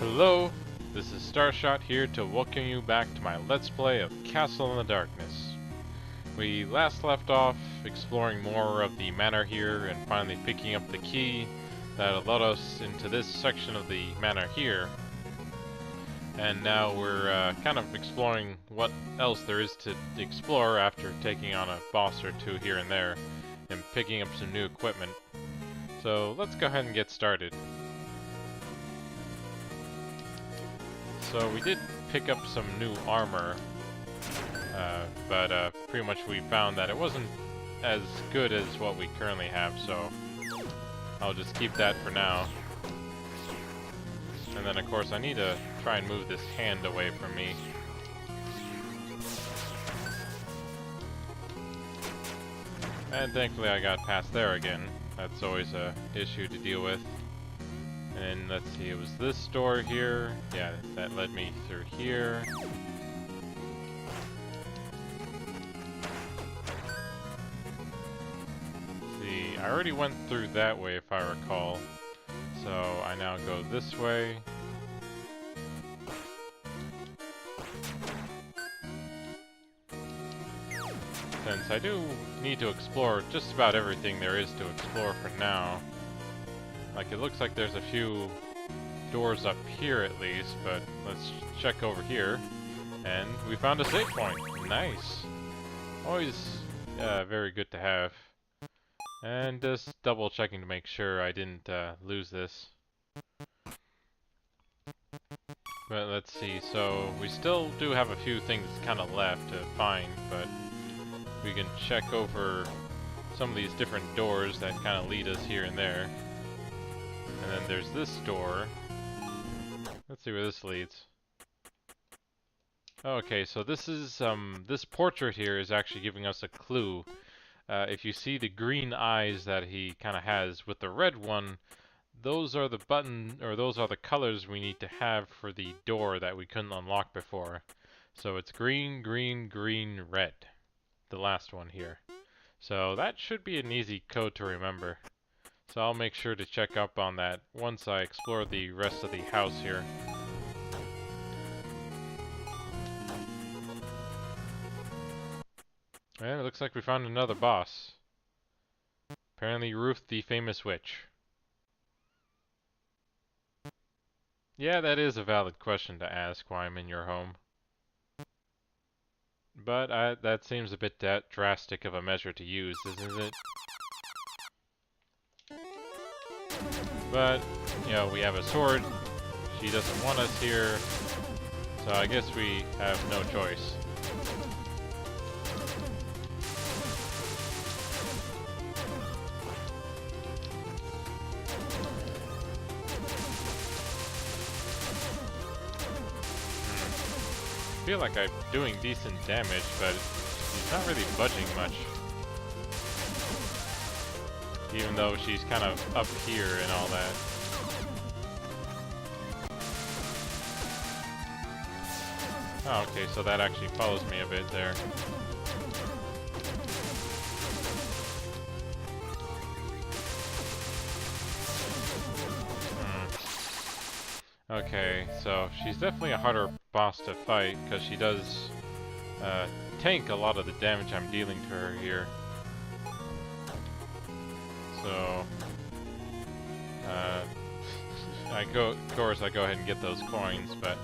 Hello, this is Starshot here to welcome you back to my Let's Play of Castle in the Darkness. We last left off exploring more of the manor here and finally picking up the key that led us into this section of the manor here. And now we're kind of exploring what else there is to explore after taking on a boss or two here and there and picking up some new equipment. So let's go ahead and get started. So we did pick up some new armor, but pretty much we found that it wasn't as good as what we currently have, so I'll just keep that for now. And then of course I need to try and move this hand away from me. And thankfully I got past there again. That's always a issue to deal with. And let's see, it was this door here. Yeah, that led me through here. See, I already went through that way if I recall. So I now go this way. Since I do need to explore just about everything there is to explore for now. Like, it looks like there's a few doors up here at least, but let's check over here. And we found a save point. Nice. Always very good to have. And just double checking to make sure I didn't lose this. But let's see, so we still do have a few things kind of left to find, but we can check over some of these different doors that kind of lead us here and there. And then there's this door. Let's see where this leads. Okay, so this is this portrait here is actually giving us a clue. If you see the green eyes that he kind of has with the red one, those are the those are the colors we need to have for the door that we couldn't unlock before. So it's green, green, green, red. The last one here. So that should be an easy code to remember. So I'll make sure to check up on that once I explore the rest of the house here. And it looks like we found another boss. Apparently Ruth the famous witch. Yeah, that is a valid question to ask why I'm in your home. But that seems a bit drastic of a measure to use, isn't it? But, you know, we have a sword. She doesn't want us here. So I guess we have no choice. I feel like I'm doing decent damage, but she's not really budging much. Even though she's kind of up here and all that. Oh, okay, so that actually follows me a bit there. Okay, so she's definitely a harder boss to fight, because she does tank a lot of the damage I'm dealing to her here. So, of course I go ahead and get those coins, but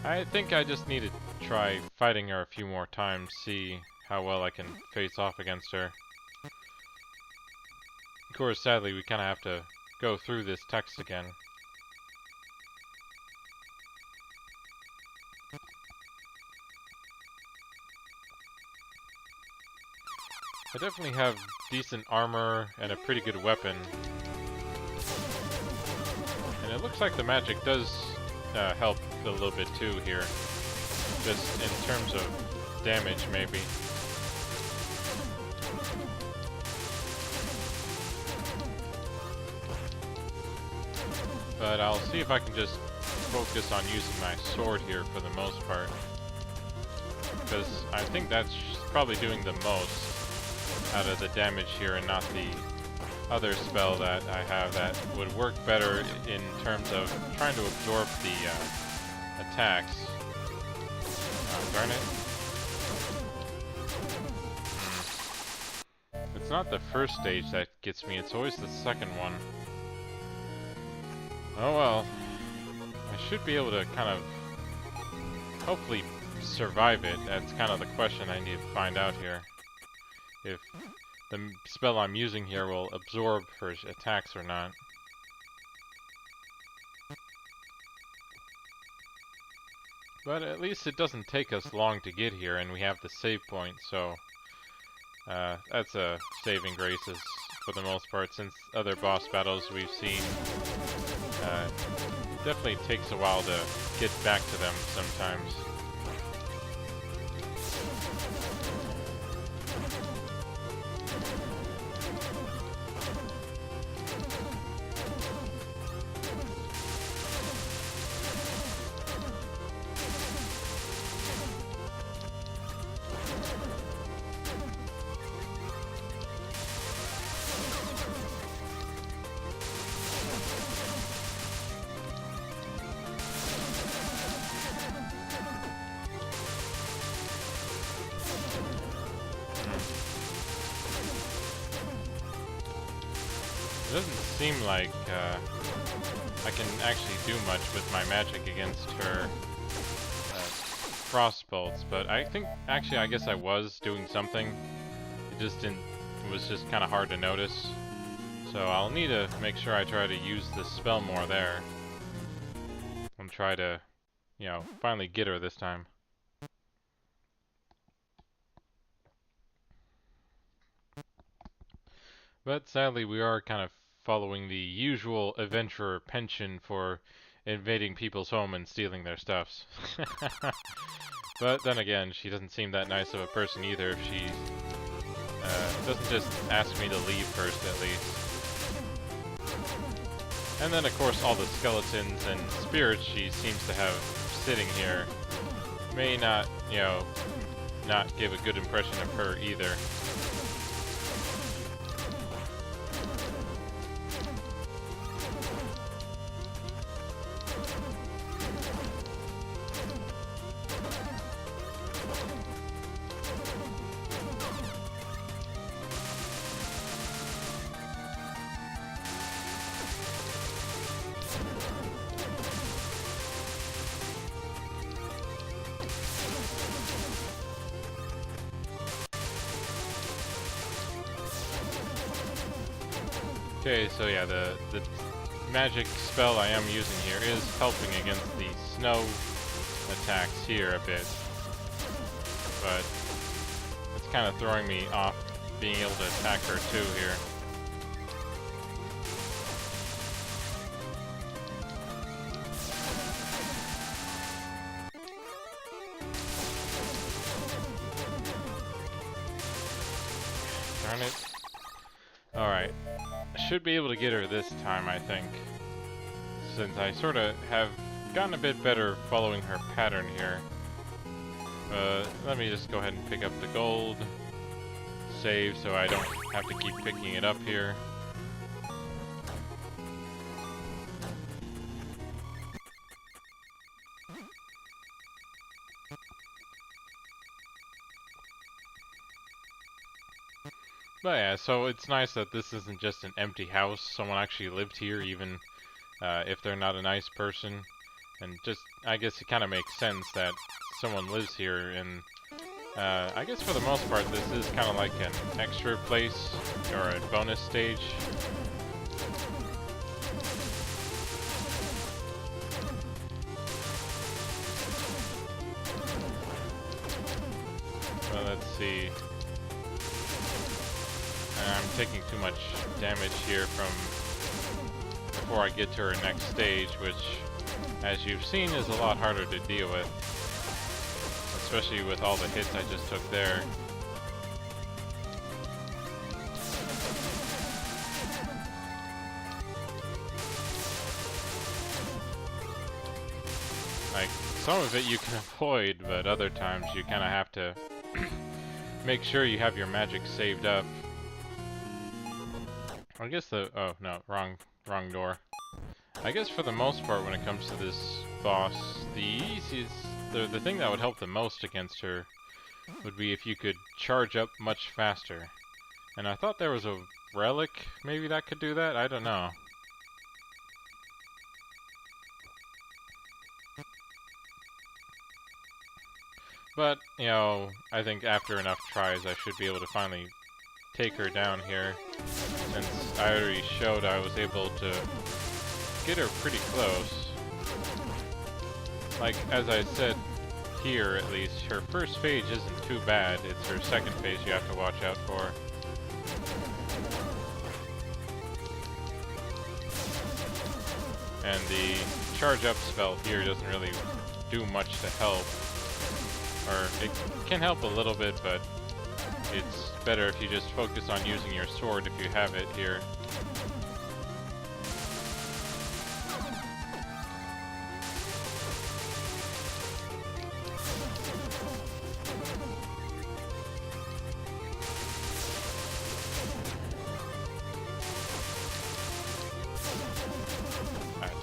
I think I just need to try fighting her a few more times, see how well I can face off against her. Of course, sadly, we kind of have to go through this text again. I definitely have decent armor and a pretty good weapon. And it looks like the magic does help a little bit too here. Just in terms of damage, maybe. But I'll see if I can just focus on using my sword here for the most part. Because I think that's probably doing the most out of the damage here and not the other spell that I have that would work better in terms of trying to absorb the attacks. Oh, darn it. It's not the first stage that gets me, it's always the second one. Oh well. I should be able to kind of hopefully survive it. That's kind of the question I need to find out here. If the spell I'm using here will absorb her attacks or not. But at least it doesn't take us long to get here, and we have the save point, so that's a saving graces for the most part, since other boss battles we've seen definitely takes a while to get back to them sometimes. It doesn't seem like I can actually do much with my magic against her frost bolts, but I think actually I guess I was doing something. It just didn't. It was just kind of hard to notice. So I'll need to make sure I try to use this spell more there, and try to, you know, finally get her this time. But sadly, we are kind of following the usual adventurer penchant for invading people's home and stealing their stuffs. But then again, she doesn't seem that nice of a person either if she doesn't just ask me to leave first, at least. And then, of course, all the skeletons and spirits she seems to have sitting here may not, you know, not give a good impression of her either. Okay, so yeah, the magic spell I am using here is helping against the snow attacks here a bit. But it's kind of throwing me off being able to attack her too here. Darn it. Alright. I should be able to get her this time, I think. Since I sort of have gotten a bit better following her pattern here. Let me just go ahead and pick up the gold. Save so I don't have to keep picking it up here. But yeah, so it's nice that this isn't just an empty house. Someone actually lived here, even if they're not a nice person. And just, I guess it kind of makes sense that someone lives here. And I guess for the most part, this is kind of like an extra place or a bonus stage. Well, let's see. I'm taking too much damage here before I get to her next stage, which, as you've seen, is a lot harder to deal with. Especially with all the hits I just took there. Like, some of it you can avoid, but other times you kind of have to make sure you have your magic saved up. I guess oh no, wrong door. I guess for the most part when it comes to this boss, the easiest, the thing that would help the most against her would be if you could charge up much faster. And I thought there was a relic maybe that could do that, I don't know. But, you know, I think after enough tries I should be able to finally take her down here, since I already showed I was able to get her pretty close. Like, as I said here at least, her first phase isn't too bad, it's her second phase you have to watch out for. And the charge up spell here doesn't really do much to help. Or it can help a little bit, but it's better if you just focus on using your sword if you have it here.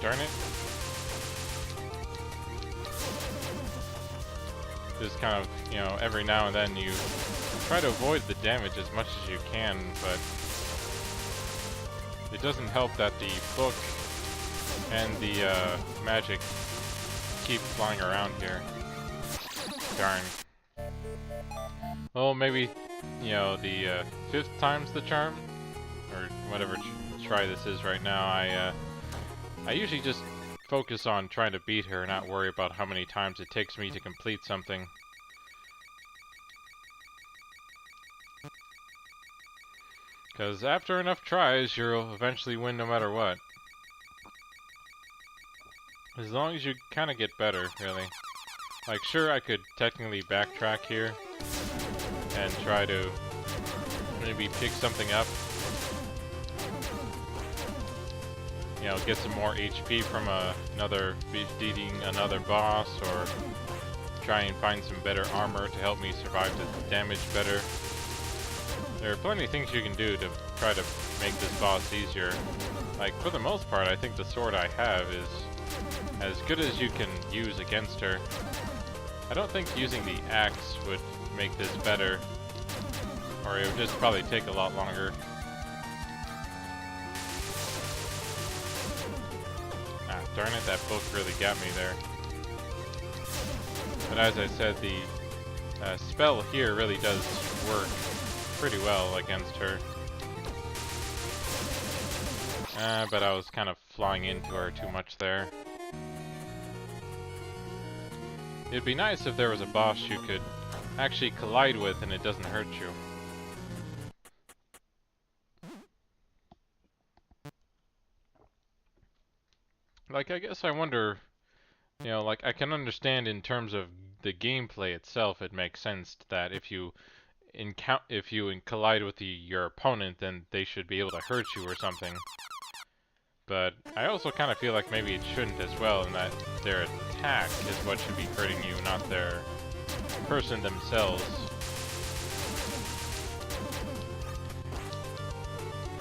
Darn it. Just kind of, you know, every now and then you try to avoid the damage as much as you can, but it doesn't help that the book and the magic keep flying around here. Darn. Well, maybe, you know, the 5th time's the charm? Or whatever try this is right now. I usually just focus on trying to beat her, not worry about how many times it takes me to complete something. Because after enough tries, you'll eventually win no matter what. As long as you kind of get better, really. Like, sure, I could technically backtrack here and try to maybe pick something up. You know, get some more HP from defeating another boss, or try and find some better armor to help me survive the damage better. There are plenty of things you can do to try to make this boss easier. Like, for the most part, I think the sword I have is as good as you can use against her. I don't think using the axe would make this better, or it would just probably take a lot longer. Darn it, that book really got me there. But as I said, the spell here really does work pretty well against her. But I was kind of flying into her too much there. It'd be nice if there was a boss you could actually collide with and it doesn't hurt you. Like, I guess I wonder, you know, like, I can understand in terms of the gameplay itself, it makes sense that if you collide with your opponent, then they should be able to hurt you or something. But I also kind of feel like maybe it shouldn't as well, and that their attack is what should be hurting you, not their person themselves.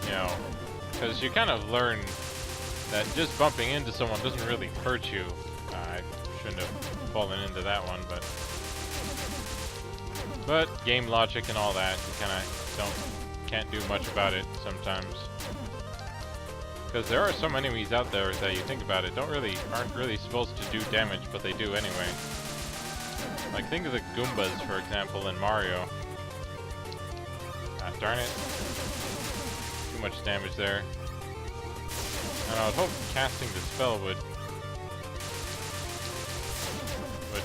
You know, because you kind of learn that just bumping into someone doesn't really hurt you. I shouldn't have fallen into that one, but game logic and all that, you kind of can't do much about it sometimes. Because there are some enemies out there that you think about it aren't really supposed to do damage, but they do anyway. Like, think of the Goombas, for example, in Mario. Ah, darn it. Too much damage there. And I would hope casting the spell would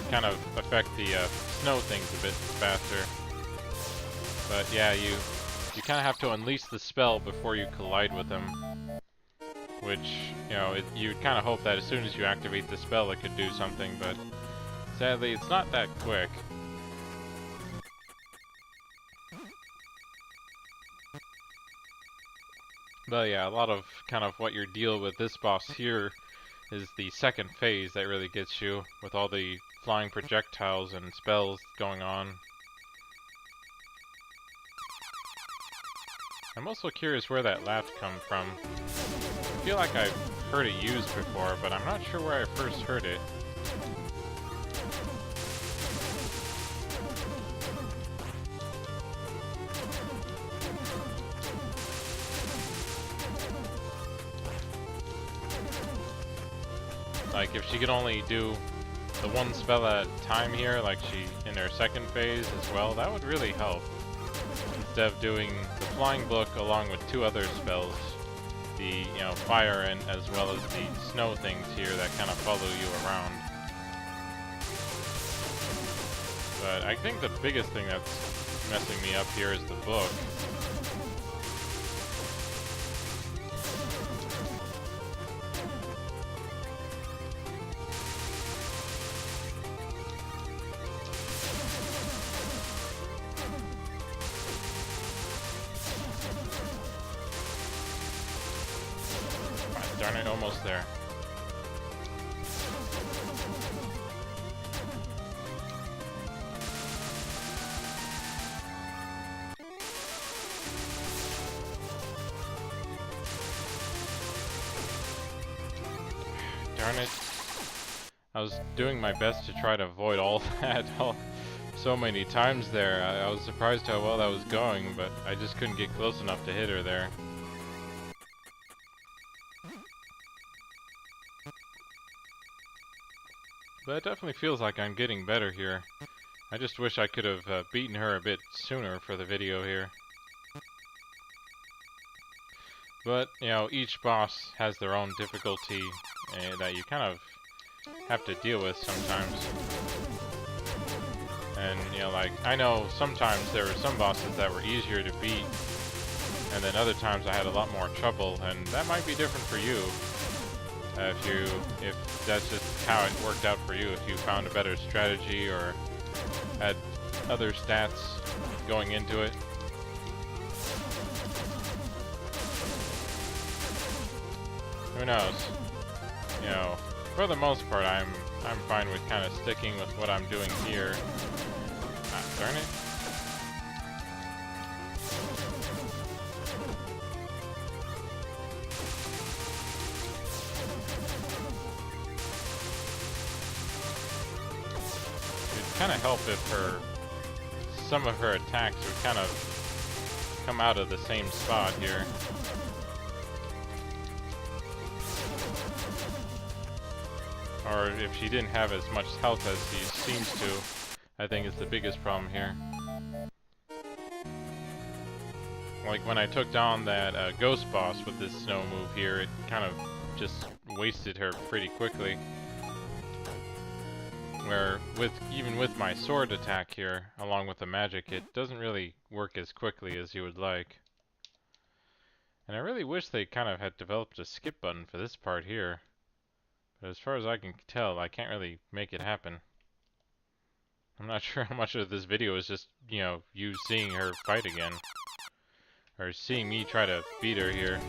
kind of affect the snow things a bit faster. But yeah, you kind of have to unleash the spell before you collide with them. Which, you know, you'd kind of hope that as soon as you activate the spell it could do something, but sadly it's not that quick. But yeah, a lot of kind of what your deal with this boss here is the second phase that really gets you, with all the flying projectiles and spells going on. I'm also curious where that laugh come from. I feel like I've heard it used before, but I'm not sure where I first heard it. Like, if she could only do the one spell at a time here, like she in her second phase as well, that would really help. Instead of doing the flying book along with two other spells, the fire and as well as the snow things here that kind of follow you around. But I think the biggest thing that's messing me up here is the book. Darn it, almost there. Darn it. I was doing my best to try to avoid all that so many times there. I was surprised how well that was going, but I just couldn't get close enough to hit her there. But it definitely feels like I'm getting better here. I just wish I could have beaten her a bit sooner for the video here. But, each boss has their own difficulty that you kind of have to deal with sometimes. And, like, I know sometimes there were some bosses that were easier to beat, and then other times I had a lot more trouble, and that might be different for you. If that's just how it worked out for you, if you found a better strategy or had other stats going into it. Who knows? For the most part, I'm fine with kind of sticking with what I'm doing here. Ah, darn it. Kind of help if some of her attacks would kind of come out of the same spot here. Or if she didn't have as much health as she seems to, I think is the biggest problem here. Like when I took down that ghost boss with this snow move here, it kind of just wasted her pretty quickly. Where even with my sword attack here, along with the magic, it doesn't really work as quickly as you would like. And I really wish they kind of had developed a skip button for this part here. But as far as I can tell, I can't really make it happen. I'm not sure how much of this video is just, you seeing her fight again. Or seeing me try to beat her here.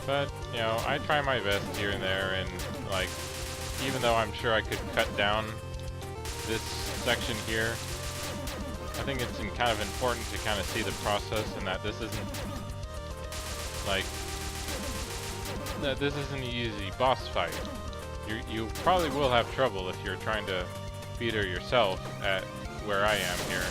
But, I try my best here and there, and, like, even though I'm sure I could cut down this section here, I think it's kind of important to kind of see the process, and that this isn't, like, that this isn't an easy boss fight. You probably will have trouble if you're trying to beat her yourself at where I am here.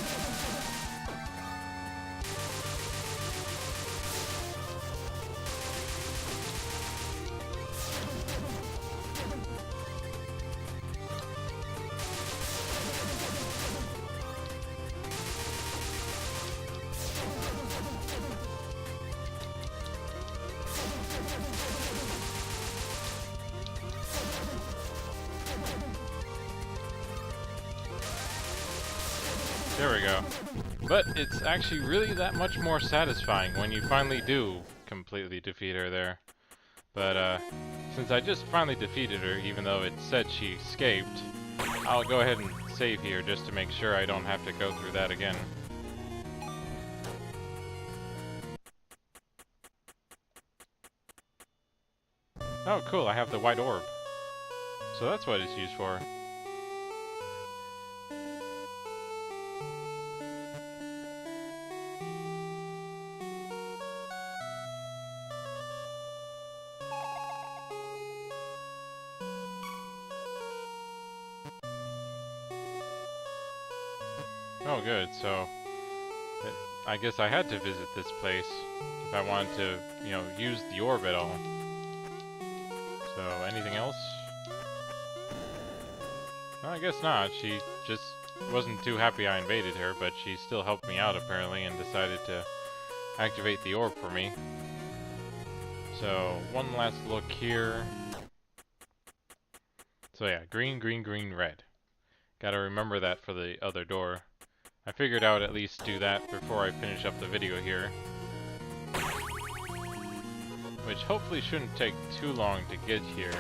There we go. But it's actually really that much more satisfying when you finally do completely defeat her there. But since I just finally defeated her, even though it said she escaped, I'll go ahead and save here just to make sure I don't have to go through that again. Oh cool, I have the white orb. So that's what it's used for. Oh, good. So, I guess I had to visit this place if I wanted to, you know, use the orb at all. So, anything else? No, I guess not. She just wasn't too happy I invaded her, but she still helped me out apparently and decided to activate the orb for me. So, one last look here. So yeah, green, green, green, red. Gotta remember that for the other door. I figured I would at least do that before I finish up the video here. Which hopefully shouldn't take too long to get here.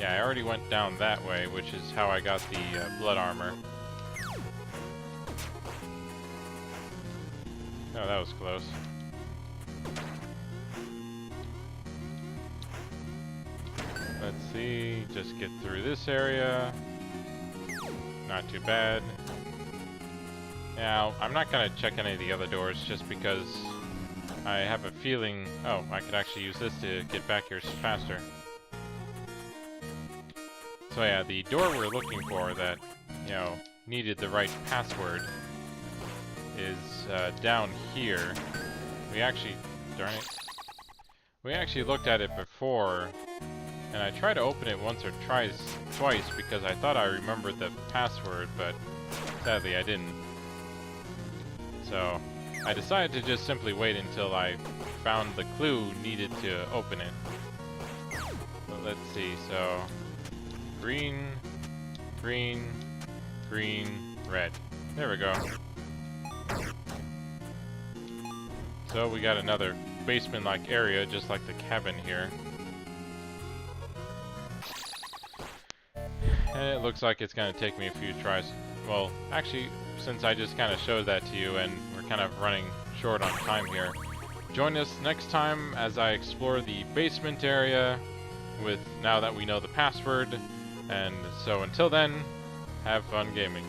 Yeah, I already went down that way, which is how I got the blood armor. Oh, that was close. Let's see, just get through this area. Not too bad. Now, I'm not gonna check any of the other doors just because I have a feeling... Oh, I could actually use this to get back here faster. So yeah, the door we're looking for that, you know, needed the right password is down here. We actually... Darn it. We actually looked at it before, and I tried to open it once or twice because I thought I remembered the password, but sadly I didn't. So I decided to just simply wait until I found the clue needed to open it. But let's see, so green, green, green, red. There we go. So we got another basement-like area, just like the cabin here. And it looks like it's going to take me a few tries. Well, actually, since I just kind of showed that to you and we're kind of running short on time here, join us next time as I explore the basement area with, now that we know the password. And so until then, have fun gaming.